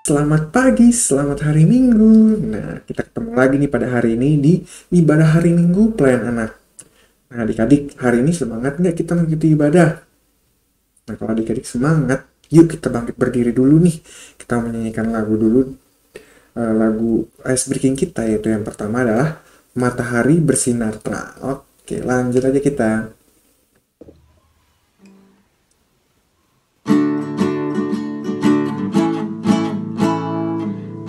Selamat pagi, selamat hari Minggu. Nah, kita ketemu lagi nih pada hari ini di ibadah hari Minggu pelayan anak. Nah, adik-adik, hari ini semangat nggak kita mengikuti ibadah? Nah, kalau adik-adik semangat, yuk kita bangkit berdiri dulu nih. Kita menyanyikan lagu dulu, lagu ice breaking kita, yaitu yang pertama adalah Matahari Bersinar Terang. Oke, lanjut aja kita.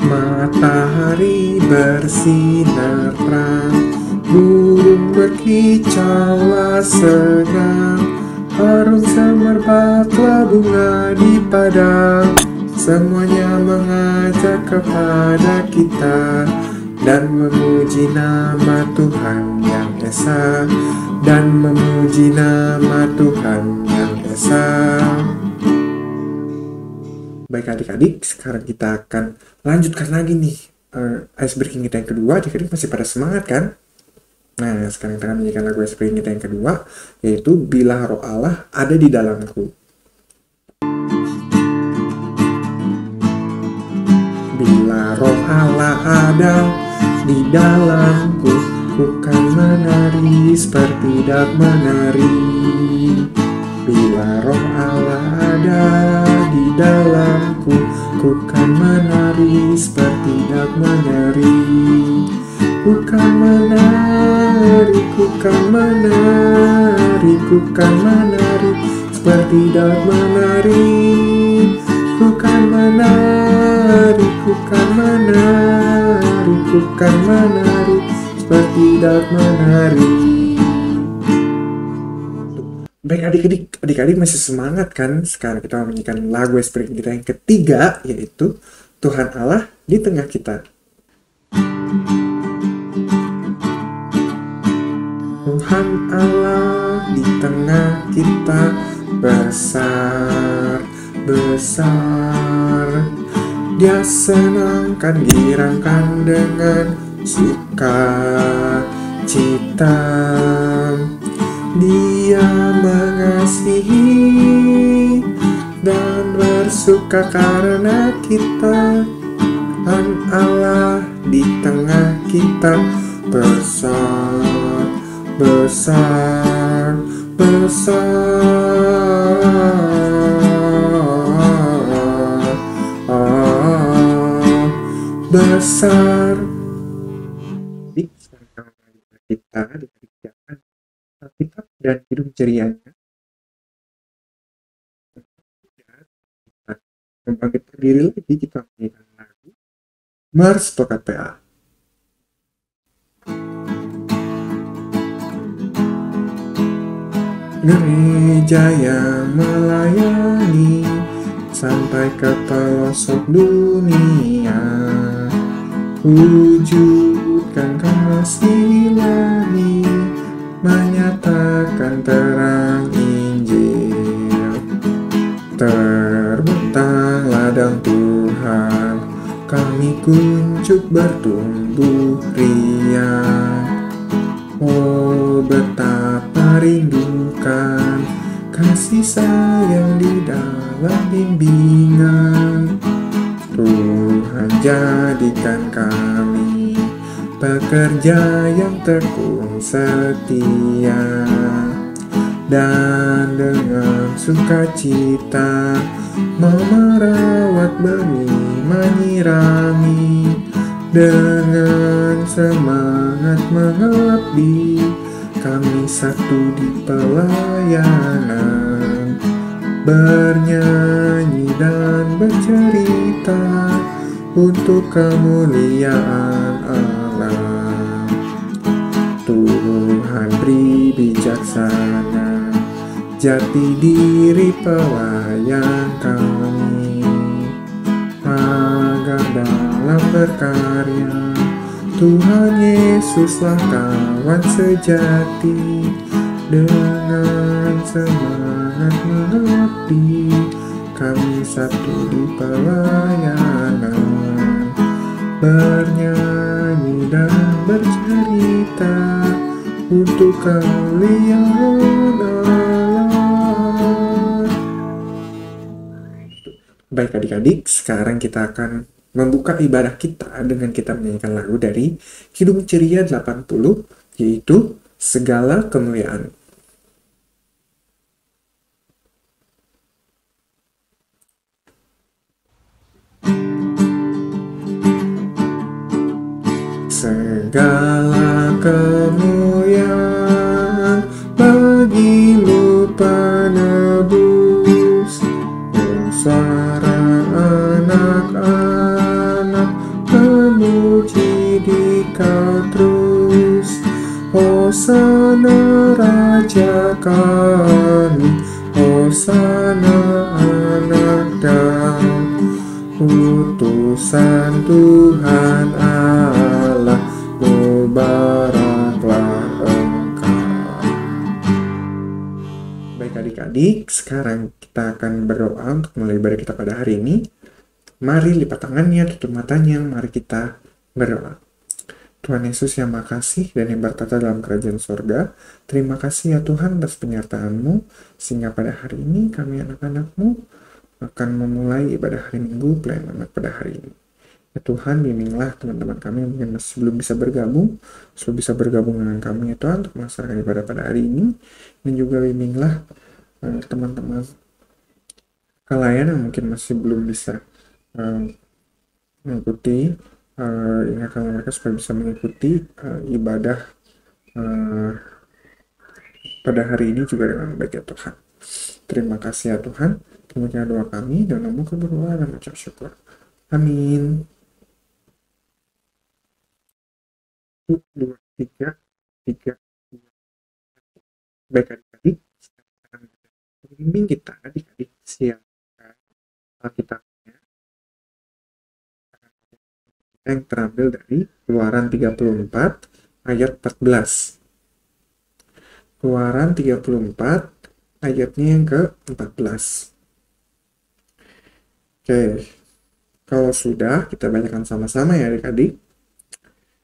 Matahari bersinar terang, burung berkicaulah segang, harum semerbaklah bunga di padang. Semuanya mengajak kepada kita dan memuji nama Tuhan yang Esa, dan memuji nama Tuhan yang Esa. Baik adik-adik, sekarang kita akan lanjutkan lagi nih ice breaking kita yang kedua. Adik-adik masih pada semangat kan? Nah, sekarang kita akan menyanyikan lagu ice breaking kita yang kedua, yaitu Bila Roh Allah Ada di Dalamku. Bila Roh Allah ada di dalamku, bukan menari seperti dak menari. Bila Roh Allah ada di dalamku, ku kan menari seperti dak menari. Ku kan menari, ku kan menari, ku kan menari seperti dak menari. Ku kan menari, ku kan menari, ku kan menari seperti dak menari. Baik adik-adik masih semangat kan? Sekarang kita menyanyikan lagu ice-breaking kita yang ketiga, yaitu Tuhan Allah di Tengah Kita. Tuhan Allah di tengah kita, besar, besar. Dia senangkan girangkan dengan sukacita. Dia mengasihi dan bersuka karena kita. Tuhan Allah di tengah kita, besar, besar, besar, besar. Kita dikerjakan Alkitab dan hidup cerianya. Membangkit berdiri lagi, kita menyanyikan lagu Mars Tokat PA. Gereja yang melayani sampai ke pelosok dunia, wujudkan kasih ilahi, menyatakan terang Injil. Terbentang ladang Tuhan, kami kuncup bertumbuh riang. Oh, betapa rindukan kasih sayang di dalam bimbingan. Tuhan jadikan kami pekerja yang tekun setia, dan dengan sukacita mau merawat benih menyirami. Dengan semangat mengabdi, kami satu di pelayanan, bernyanyi dan bercerita untuk kemuliaan Allah. Tuhan beri bijaksana, jati diri pelayan kami, agar dalam berkarya Tuhan Yesuslah kawan sejati. Dengan semangat mengabdi, kami satu di pelayanan, bernyanyi dan bercerita untuk kemuliaan Allah. Baik adik-adik, sekarang kita akan membuka ibadah kita dengan kita menyanyikan lagu dari Kidung Ceria 80, yaitu Segala Kemuliaan. Segala kemuliaan bagi-Mu penebus, suara anak-anak memuji Dikau terus. Hosana Raja kami, Hosana anak Daud, utusan Tuhan Allah, mubaraklah Engkau. Baik adik-adik, sekarang kita akan berdoa untuk mulai ibadah kita pada hari ini. Mari lipat tangannya, tutup matanya, mari kita berdoa. Tuhan Yesus yang makasih dan yang bertata dalam kerajaan sorga, terima kasih ya Tuhan atas penyertaan-Mu, sehingga pada hari ini kami anak-anak-Mu akan memulai ibadah hari Minggu pelayanan anak pada hari ini. Ya Tuhan, bimbinglah teman-teman kami yang mungkin masih belum bisa bergabung dengan kami ya Tuhan untuk melaksanakan ibadah pada hari ini, dan juga bimbinglah teman-teman kalian yang mungkin masih belum bisa mengikuti, ingatkan mereka supaya bisa mengikuti ibadah pada hari ini juga dengan baik ya Tuhan. Terima kasih ya Tuhan. Demikian doa kami dan Namu berdoa dan mengucap syukur. Amin. 2, 3, 3. Baik adik-adik, bimbing kita adik-adik siapkan Alkitabnya yang terambil dari Keluaran 34 ayat 14. Keluaran 34 ayatnya yang ke-14. Oke, kalau sudah kita bacakan sama-sama ya adik-adik.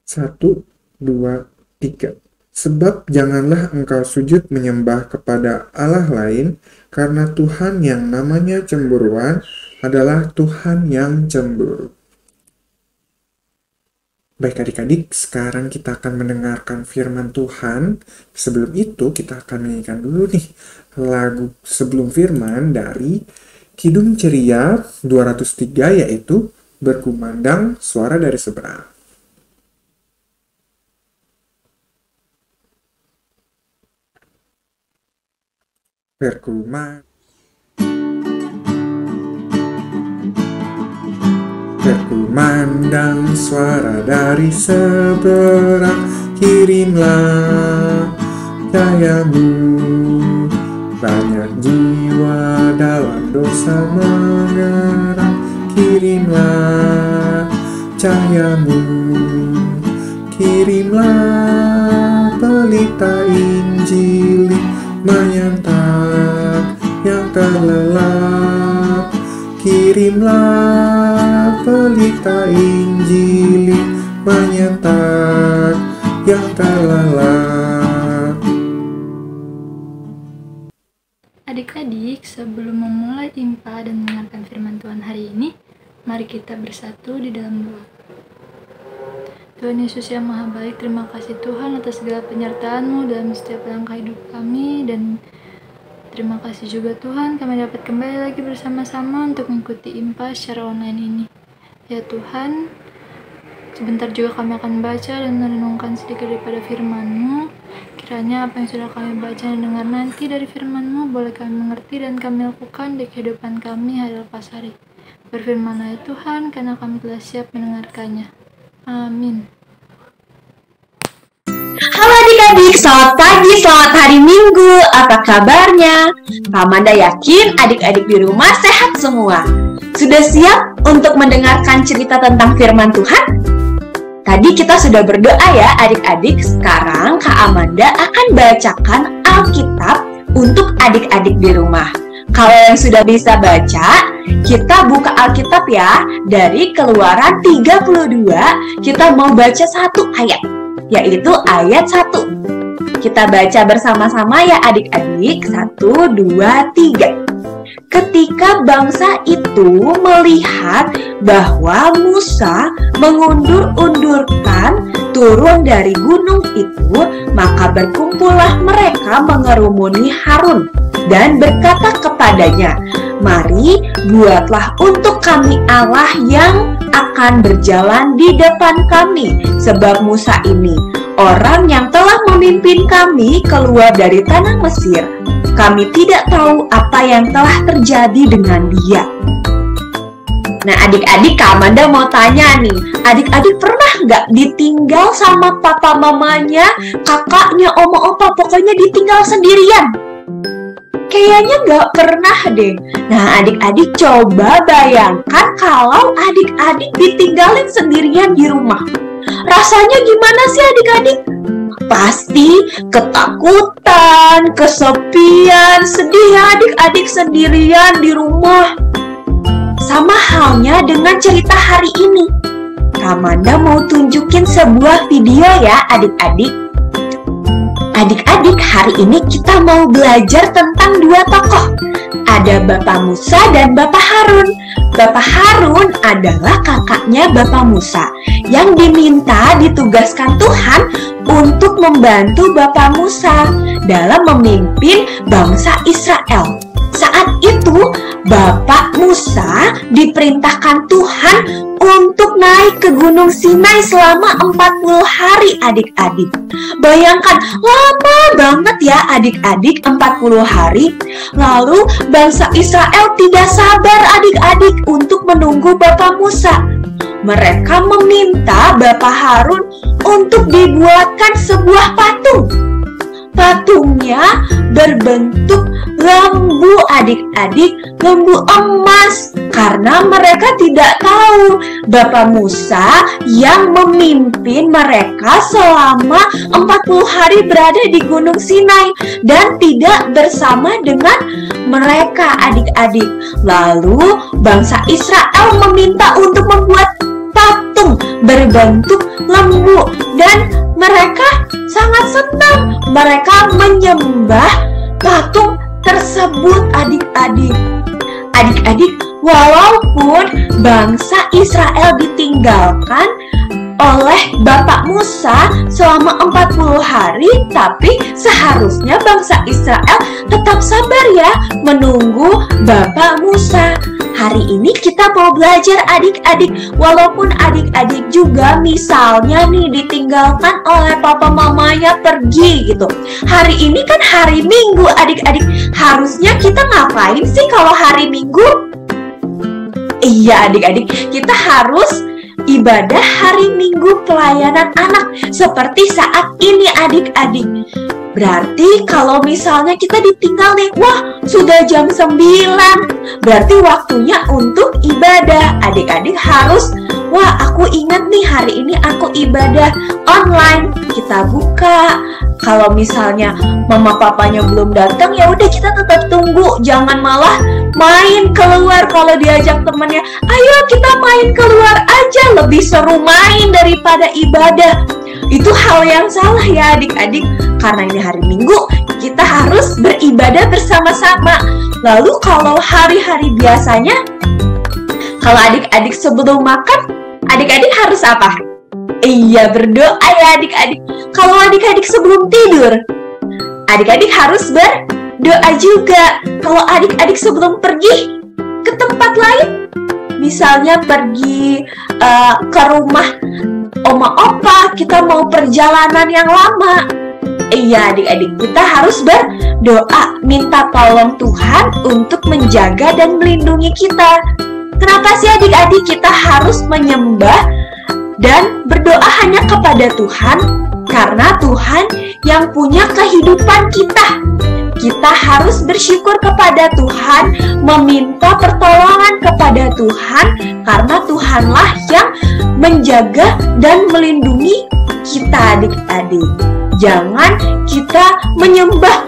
1, 2, 3. Sebab janganlah engkau sujud menyembah kepada Allah lain, karena Tuhan yang namanya cemburuan adalah Tuhan yang cemburu. Baik adik-adik, sekarang kita akan mendengarkan firman Tuhan. Sebelum itu kita akan menyanyikan dulu nih lagu sebelum firman dari Kidung Ceria 203, yaitu Berkumandang Suara dari Seberang. Berkumandang suara dari seberang, kirimlah cahayamu. Banyak jiwa dalam dosa mengerang, kirimlah cahayamu. Kirimlah pelita Injili, menyantap yang terlelap. Kirimlah pelita Injili, menyantap yang terlelap. Adik-adik, sebelum memulai IMPA dan mendengarkan firman Tuhan hari ini, mari kita bersatu di dalam doa. Tuhan Yesus yang Maha Baik, terima kasih Tuhan atas segala penyertaan-Mu dalam setiap langkah hidup kami, dan terima kasih juga Tuhan kami dapat kembali lagi bersama-sama untuk mengikuti IMPA secara online ini. Ya Tuhan, sebentar juga kami akan baca dan merenungkan sedikit daripada firman-Mu. Kiranya apa yang sudah kami baca dan dengar nanti dari firman-Mu boleh kami mengerti dan kami lakukan di kehidupan kami hari lepas hari. Berfirmanlah ya Tuhan, karena kami telah siap mendengarkannya. Amin. Halo adik-adik, selamat pagi, selamat hari Minggu. Apa kabarnya? Amanda yakin adik-adik di rumah sehat semua. Sudah siap untuk mendengarkan cerita tentang firman Tuhan? Tadi kita sudah berdoa ya adik-adik. Sekarang Kak Amanda akan bacakan Alkitab untuk adik-adik di rumah. Kalau yang sudah bisa baca, kita buka Alkitab ya. Dari Keluaran 32, kita mau baca satu ayat, yaitu ayat 1. Kita baca bersama-sama ya adik-adik. 1, 2, 3. ketika bangsa itu melihat bahwa Musa mengundur-undurkan turun dari gunung itu, maka berkumpullah mereka mengerumuni Harun dan berkata kepadanya, "Mari buatlah untuk kami Allah yang akan berjalan di depan kami, sebab Musa ini orang yang telah memimpin kami keluar dari tanah Mesir. Kami tidak tahu apa yang telah terjadi dengan dia." Nah, adik-adik, Kak Amanda mau tanya nih, adik-adik pernah nggak ditinggal sama papa mamanya, kakaknya, oma opa, pokoknya ditinggal sendirian? Kayaknya nggak pernah deh. Nah, adik-adik coba bayangkan kalau adik-adik ditinggalin sendirian di rumah. Rasanya gimana sih adik-adik? Pasti ketakutan, kesepian, sedih ya adik-adik sendirian di rumah. Sama halnya dengan cerita hari ini. Kamanda mau tunjukin sebuah video ya adik-adik. Adik-adik, hari ini kita mau belajar tentang dua tokoh. Ada Bapak Musa dan Bapak Harun. Bapak Harun adalah kakaknya Bapak Musa yang ditugaskan Tuhan untuk membantu Bapak Musa dalam memimpin bangsa Israel. Saat itu Bapak Musa diperintahkan Tuhan untuk naik ke Gunung Sinai selama 40 hari adik-adik. Bayangkan, lama banget ya adik-adik, 40 hari. Lalu bangsa Israel tidak sabar adik-adik untuk menunggu Bapak Musa. Mereka meminta Bapak Harun untuk dibuatkan sebuah patung. Patungnya berbentuk lembu adik-adik, lembu emas, karena mereka tidak tahu Bapak Musa yang memimpin mereka selama 40 hari berada di Gunung Sinai dan tidak bersama dengan mereka adik-adik. Lalu bangsa Israel meminta untuk membuat patung berbentuk lembu dan mereka sangat senang. Mereka menyembah patung tersebut adik-adik. Adik-adik, walaupun bangsa Israel ditinggalkan oleh Bapak Musa selama 40 hari, tapi seharusnya bangsa Israel tetap sabar ya menunggu Bapak Musa. Hari ini kita mau belajar adik-adik, walaupun adik-adik juga misalnya nih ditinggalkan oleh papa mamanya pergi gitu. Hari ini kan hari Minggu adik-adik, harusnya kita ngapain sih kalau hari Minggu? Iya adik-adik, kita harus ibadah hari Minggu pelayanan anak seperti saat ini adik-adik. Berarti kalau misalnya kita ditinggal nih, wah sudah jam 9, berarti waktunya untuk ibadah. Adik-adik harus, wah aku ingat nih hari ini aku ibadah online. Kita buka, kalau misalnya mama papanya belum datang, ya udah kita tetap tunggu. Jangan malah main keluar kalau diajak temannya. Ayo kita main keluar aja, lebih seru main daripada ibadah. Itu hal yang salah ya adik-adik. Karena ini hari Minggu, kita harus beribadah bersama-sama. Lalu kalau hari-hari biasanya, kalau adik-adik sebelum makan, adik-adik harus apa? Iya, berdoa ya adik-adik. Kalau adik-adik sebelum tidur, adik-adik harus berdoa juga. Kalau adik-adik sebelum pergi ke tempat lain, misalnya pergi ke rumah oma opa, kita mau perjalanan yang lama, iya adik-adik, kita harus berdoa, minta tolong Tuhan untuk menjaga dan melindungi kita. Kenapa sih adik-adik kita harus menyembah dan berdoa hanya kepada Tuhan? Karena Tuhan yang punya kehidupan kita. Kita harus bersyukur kepada Tuhan, meminta pertolongan kepada Tuhan, karena Tuhanlah yang menjaga dan melindungi kita adik-adik. Jangan kita menyembah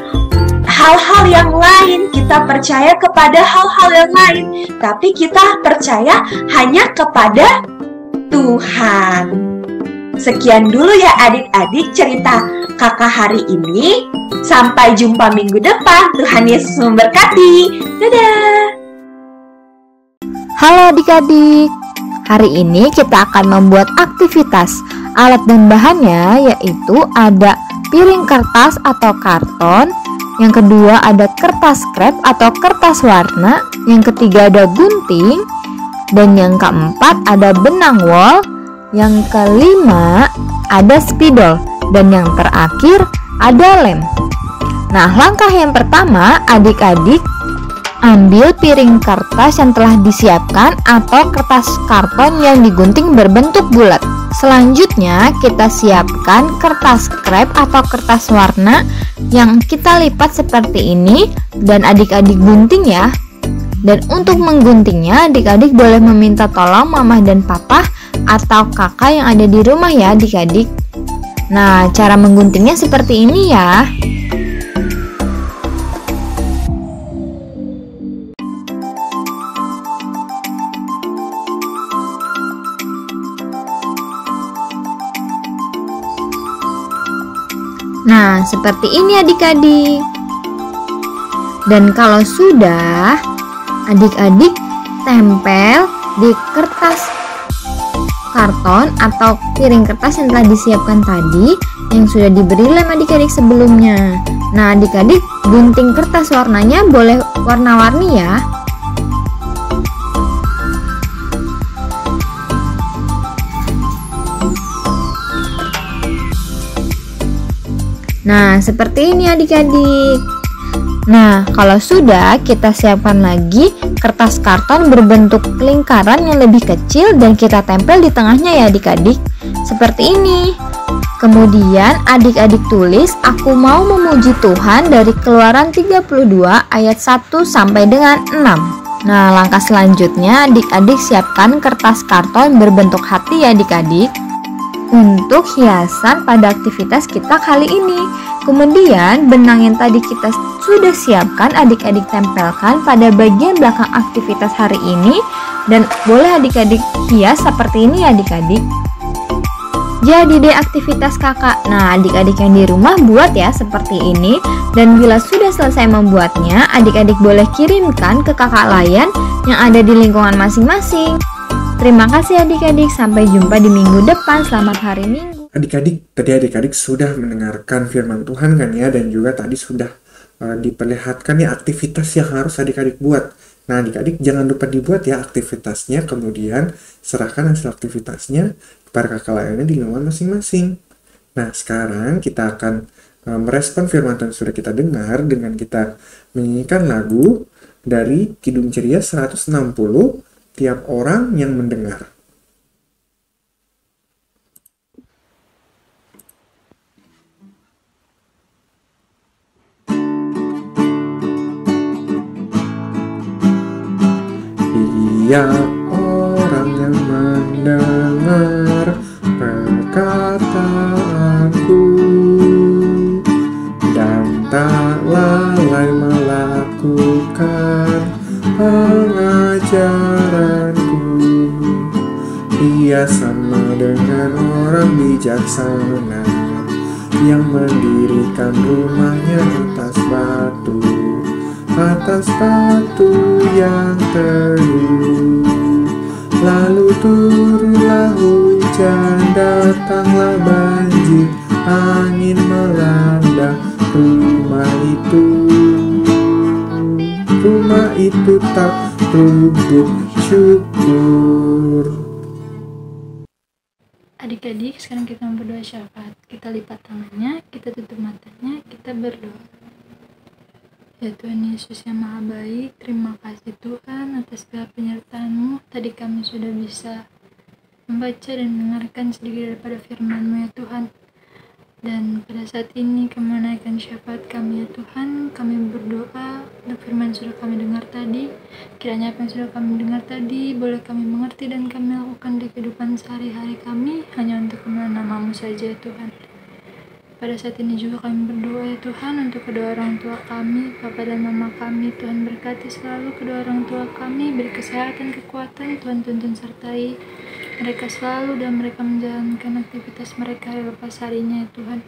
hal-hal yang lain, kita percaya kepada hal-hal yang lain, tapi kita percaya hanya kepada Tuhan. Sekian dulu ya adik-adik cerita kakak hari ini. Sampai jumpa minggu depan. Tuhan Yesus memberkati. Dadah. Halo adik-adik, hari ini kita akan membuat aktivitas. Alat dan bahannya yaitu ada piring kertas atau karton, yang kedua ada kertas krep atau kertas warna, yang ketiga ada gunting, dan yang keempat ada benang wol, yang kelima ada spidol, dan yang terakhir ada lem. Nah, langkah yang pertama, adik-adik ambil piring kertas yang telah disiapkan atau kertas karton yang digunting berbentuk bulat. Selanjutnya kita siapkan kertas krep atau kertas warna yang kita lipat seperti ini dan adik-adik gunting ya. Dan untuk mengguntingnya adik-adik boleh meminta tolong mama dan papa atau kakak yang ada di rumah ya adik-adik. Nah, cara mengguntingnya seperti ini ya. Nah, seperti ini adik-adik. Dan kalau sudah, adik-adik tempel di kertas karton atau piring kertas yang telah disiapkan tadi yang sudah diberi lem adik-adik sebelumnya. Nah, adik-adik gunting kertas warnanya boleh warna-warni ya. Nah, seperti ini adik-adik. Nah, kalau sudah, kita siapkan lagi kertas karton berbentuk lingkaran yang lebih kecil dan kita tempel di tengahnya ya adik-adik. Seperti ini. Kemudian adik-adik tulis, "Aku mau memuji Tuhan" dari Keluaran 32 ayat 1 sampai dengan 6. Nah, langkah selanjutnya adik-adik siapkan kertas karton berbentuk hati ya adik-adik untuk hiasan pada aktivitas kita kali ini. Kemudian benang yang tadi kita sudah siapkan adik-adik tempelkan pada bagian belakang aktivitas hari ini dan boleh adik-adik hias seperti ini ya adik-adik. Jadi deh aktivitas kakak. Nah, adik-adik yang di rumah buat ya seperti ini. Dan bila sudah selesai membuatnya, adik-adik boleh kirimkan ke kakak layan yang ada di lingkungan masing-masing. Terima kasih adik-adik, sampai jumpa di minggu depan. Selamat hari Minggu. Adik-adik, tadi adik-adik sudah mendengarkan firman Tuhan kan ya, dan juga tadi sudah diperlihatkan ya aktivitas yang harus adik-adik buat. Nah, adik-adik jangan lupa dibuat ya aktivitasnya, kemudian serahkan hasil aktivitasnya kepada kakak lainnya di lingkungan masing-masing. Nah, sekarang kita akan merespon firman Tuhan yang sudah kita dengar dengan kita menyanyikan lagu dari Kidung Ceria 160, Tiap Orang Yang Mendengar. Tiap orang yang mendengar perkataanku dan tak lalai melakukan pengajaranku, ia sama dengan orang bijaksana yang mendirikan rumahnya atas batu yang teduh. Lalu turunlah hujan, datanglah banjir, angin melanda rumah itu tak rubuh syukur. Adik-adik, sekarang kita berdoa syafaat. Kita lipat tangannya, kita tutup matanya, kita berdoa. Ya Tuhan Yesus yang Maha Baik, terima kasih Tuhan atas segala penyertaan-Mu. Tadi kami sudah bisa membaca dan mendengarkan sedikit daripada firman-Mu ya Tuhan. Dan pada saat ini kami menaikkan syafaat kami ya Tuhan. Kami berdoa untuk firman sudah kami dengar tadi. Kiranya apa yang sudah kami dengar tadi boleh kami mengerti dan kami lakukan di kehidupan sehari-hari kami, hanya untuk kemuliaan nama-Mu saja ya Tuhan. Pada saat ini juga kami berdoa ya Tuhan untuk kedua orang tua kami, Papa dan Mama kami. Tuhan berkati selalu kedua orang tua kami, beri kesehatan, kekuatan, Tuhan tuntun sertai mereka selalu dan mereka menjalankan aktivitas mereka lepas harinya ya Tuhan.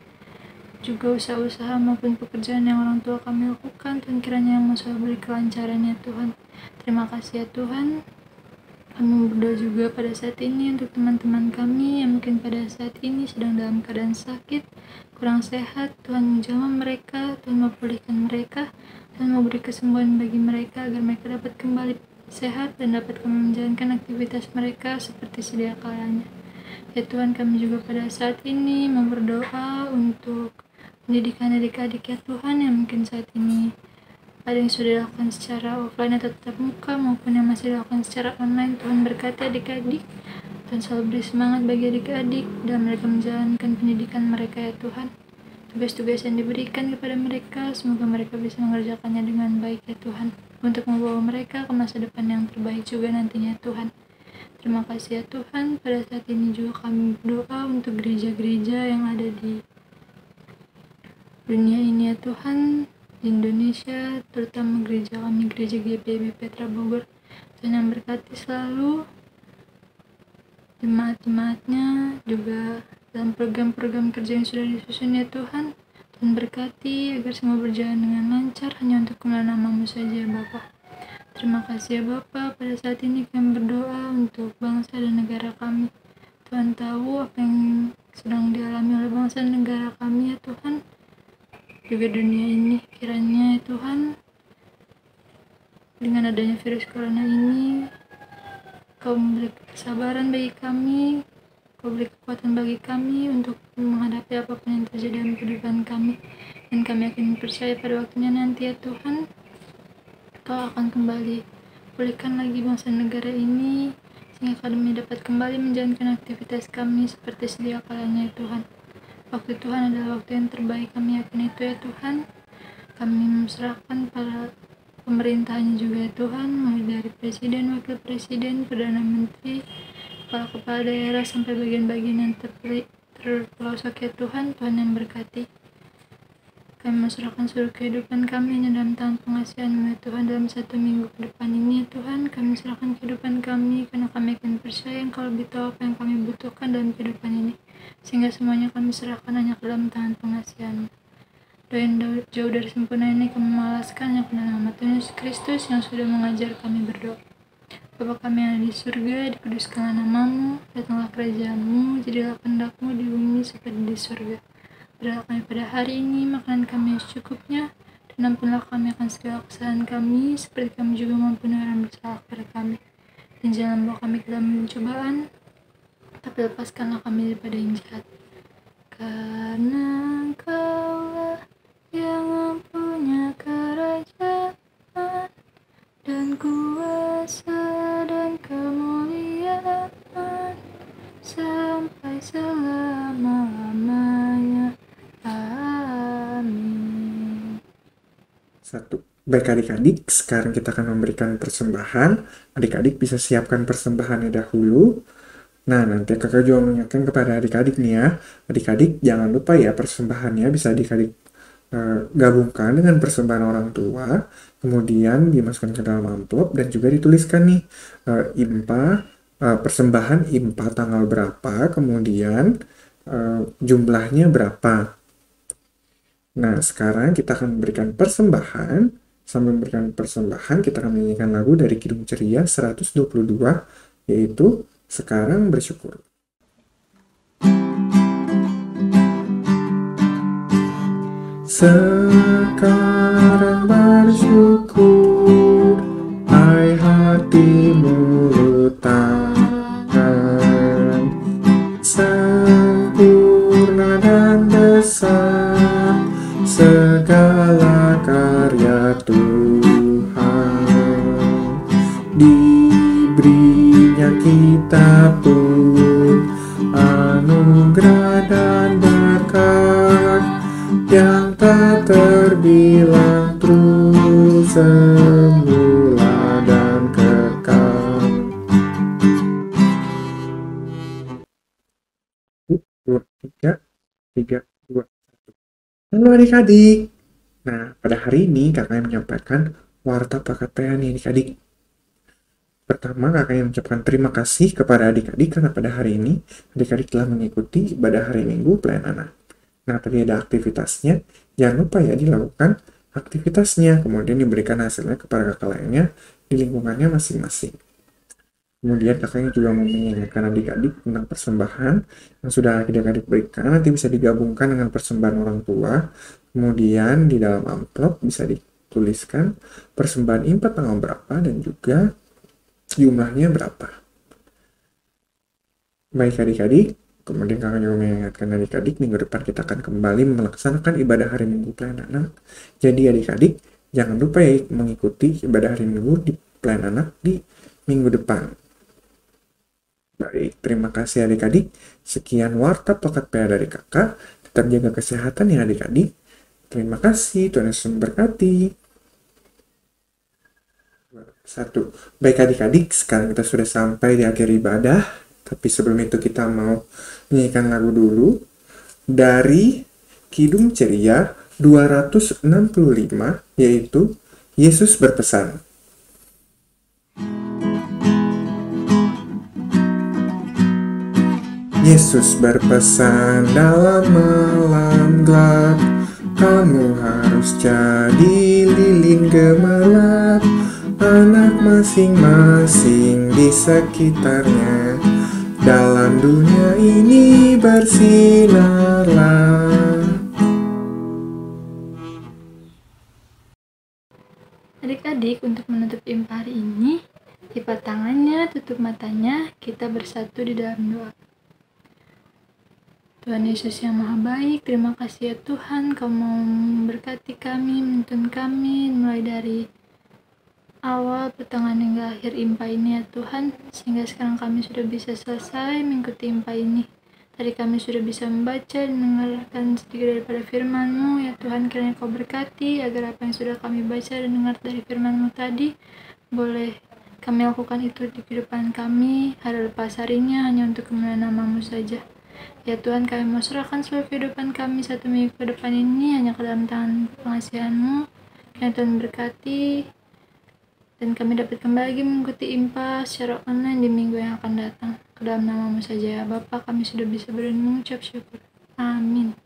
Juga usaha-usaha maupun pekerjaan yang orang tua kami lakukan, Tuhan kiranya yang selalu beri kelancaran ya Tuhan. Terima kasih ya Tuhan. Kami berdoa juga pada saat ini untuk teman-teman kami yang mungkin pada saat ini sedang dalam keadaan sakit, kurang sehat. Tuhan menjamah mereka, Tuhan memulihkan mereka, Tuhan memberi kesembuhan bagi mereka agar mereka dapat kembali sehat dan dapat kami menjalankan aktivitas mereka seperti sedia kalanya. Ya Tuhan, kami juga pada saat ini berdoa untuk pendidikan adik-adik ya Tuhan, yang mungkin saat ini ada yang sudah dilakukan secara offline atau tatap muka maupun yang masih dilakukan secara online. Tuhan berkati adik-adik, Tuhan selalu beri semangat bagi adik-adik dan mereka menjalankan pendidikan mereka ya Tuhan. Tugas-tugas yang diberikan kepada mereka, semoga mereka bisa mengerjakannya dengan baik ya Tuhan, untuk membawa mereka ke masa depan yang terbaik juga nantinya Tuhan. Terima kasih ya Tuhan. Pada saat ini juga kami berdoa untuk gereja-gereja yang ada di dunia ini ya Tuhan, di Indonesia, terutama gereja kami, gereja GPIB Petra Bogor. Tuhan yang berkati selalu jemaat-jemaatnya, juga dalam program-program kerja yang sudah disusun ya Tuhan. Tuhan berkati agar semua berjalan dengan lancar hanya untuk kemuliaan nama-Mu saja ya Bapa. Terima kasih ya Bapa. Pada saat ini kami berdoa untuk bangsa dan negara kami. Tuhan tahu apa yang sedang dialami oleh bangsa dan negara kami ya Tuhan, juga dunia ini. Kiranya ya Tuhan, dengan adanya virus corona ini, Kau memberi kesabaran bagi kami, Kau beri kekuatan bagi kami untuk menghadapi apapun yang terjadi dalam kehidupan kami. Dan kami akan percaya pada waktunya nanti ya Tuhan, Kau akan kembali pulihkan lagi bangsa negara ini, sehingga kami dapat kembali menjalankan aktivitas kami seperti sedia kalanya ya Tuhan. Waktu Tuhan adalah waktu yang terbaik, kami yakin itu ya Tuhan. Kami serahkan para pemerintahannya juga ya Tuhan, mulai dari presiden, wakil presiden, perdana menteri, kepala daerah, sampai bagian-bagian yang terpelosok ya Tuhan. Tuhan yang berkati. Kami menyerahkan seluruh kehidupan kami hanya dalam tangan pengasihan-Mu ya Tuhan. Dalam 1 minggu ke depan ini ya Tuhan, kami serahkan kehidupan kami, karena kami akan percaya Engkau lebih tahu apa yang kami butuhkan dalam kehidupan ini, sehingga semuanya kami serahkan hanya ke dalam tangan pengasihan-Mu. Doa yang jauh dari sempurna ini kami malaskan hanya ke dalam nama Tuhan Yesus Kristus yang sudah mengajar kami berdoa. Bapa kami yang ada di surga, dikuduskanlah nama-Mu, datanglah kerajaan-Mu, jadilah kehendak-Mu di bumi seperti di surga. Berilah kami pada hari ini makanan kami yang secukupnya, dan ampunlah kami akan segala kesalahan kami, seperti kami juga mengampuni orang bersalah kepada kami. Dan jangan bawa kami ke dalam pencobaan, tapi lepaskanlah kami daripada yang jahat. Karena Engkaulah yang mempunyai kerajaan dan kuasa dan kemuliaan sampai selama-lamanya. Amin. Satu. Baik adik-adik, sekarang kita akan memberikan persembahan. Adik-adik bisa siapkan persembahannya dahulu. Nah, nanti kakak juga mengingatkan kepada adik-adik nih ya. Adik-adik jangan lupa ya, persembahannya bisa adik-adik gabungkan dengan persembahan orang tua, kemudian dimasukkan ke dalam amplop dan juga dituliskan nih IMPA, persembahan IMPA tanggal berapa, kemudian jumlahnya berapa. Nah, sekarang kita akan memberikan persembahan. Sambil memberikan persembahan, kita akan menyanyikan lagu dari Kidung Ceria 122, yaitu Sekarang Bersyukur. Sekarang bersyukur, hai hatimu letakkan, sempurna dan besar segala karya Tuhan. Diberinya kita pun anugerah dan berkat yang tak terbilang, terus semula dan kekal. 2, 3, 3, 2, 1. Halo adik-adik. Nah, pada hari ini kakak menyampaikan warta prakarya nih adik-adik. Pertama, kakak ingin mengucapkan terima kasih kepada adik-adik karena pada hari ini adik-adik telah mengikuti ibadah hari Minggu pelayan anak. Nah, tadi ada aktivitasnya. Jangan lupa ya dilakukan aktivitasnya, kemudian diberikan hasilnya kepada kakak lainnya di lingkungannya masing-masing. Kemudian kakaknya juga mau mengingatkan adik-adik tentang persembahan yang sudah adik-adik berikan, nanti bisa digabungkan dengan persembahan orang tua. Kemudian di dalam amplop bisa dituliskan persembahan IMPA tanggal berapa dan juga jumlahnya berapa. Baik adik-adik, kemudian kakak juga mengingatkan adik-adik minggu depan kita akan kembali melaksanakan ibadah hari Minggu pelayan anak. Jadi adik-adik jangan lupa ya mengikuti ibadah hari Minggu di pelayan anak di minggu depan. Baik, terima kasih adik-adik. Sekian warta Plakat PA dari kakak. Tetap jaga kesehatan ya adik-adik. Terima kasih, Tuhan Yesus memberkati. 1. Baik adik-adik, sekarang kita sudah sampai di akhir ibadah. Tapi sebelum itu kita mau menyanyikan lagu dulu. Dari Kidung Ceria 265, yaitu Yesus berpesan. Yesus berpesan dalam malam gelap, kamu harus jadi lilin gemerlap, anak masing-masing di sekitarnya, dalam dunia ini bersinarlah. Adik-adik, untuk menutup IMPA hari ini, lipat tangannya, tutup matanya, kita bersatu di dalam doa. Tuhan Yesus yang Maha Baik, terima kasih ya Tuhan, Kau mau memberkati kami, menuntun kami, mulai dari awal, pertengahan hingga akhir IMPA ini ya Tuhan, sehingga sekarang kami sudah bisa selesai mengikuti IMPA ini. Tadi kami sudah bisa membaca dan mendengarkan sedikit daripada firman-Mu ya Tuhan, kiranya Kau berkati agar apa yang sudah kami baca dan dengar dari firman-Mu tadi boleh kami lakukan itu di kehidupan kami hari lepas harinya, hanya untuk kemuliaan nama-Mu saja. Ya Tuhan, kami mau serahkan seluruh kehidupan kami 1 minggu ke depan ini hanya ke dalam tangan pengasihan-Mu. Kiranya Tuhan berkati dan kami dapat kembali lagi mengikuti IMPA secara online di minggu yang akan datang. Ke dalam nama-Mu saja ya Bapa, kami sudah bisa mengucap syukur. Amin.